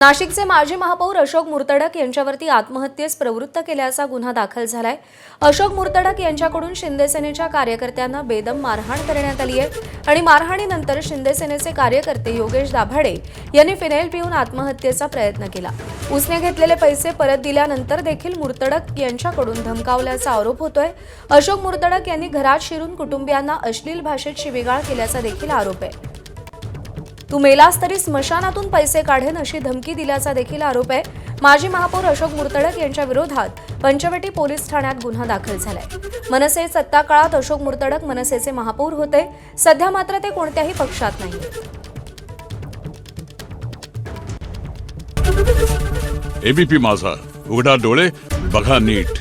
नाशिकचे माजी महापौर अशोक मुर्तडक यांच्यावरती आत्महत्येस प्रवृत्त केल्याचा गुन्हा दाखल झालाय। अशोक मुर्तडक यांच्याकडून शिंदे सेनेच्या कार्यकर्त्यांना बेदम मारहाण करण्यात आली आहे आणि मारहाणीनंतर शिंदे सेनेचे कार्यकर्ते योगेश दाभाडे यांनी फिनाईल पिऊन आत्महत्येचा प्रयत्न केला। उसने घेतलेले पैसे परत दिल्यानंतर देखील मुर्तडक यांच्याकडून धमकावल्याचा आरोप होतोय। अशोक मुर्तडक यांनी घरात शिरून कुटुंबियांना अश्लील भाषेत शिवीगाळ केल्याचा देखील आरोप आहे। तू मेलास तरी स्मशानातून पैसे काढेन अशी धमकी दिल्याचा देखील आरोप आहे। माजी महापौर अशोक मुर्तडक यांच्या विरोधात पंचवटी पोलीस ठाण्यात गुन्हा दाखल झालाय। मनसे सत्ता काळात अशोक मुर्तडक मनसेचे महापौर होते, सध्या मात्र ते कोणत्याही पक्षात नाही। एबीपी माझा, उघडा डोळे बघा नीट।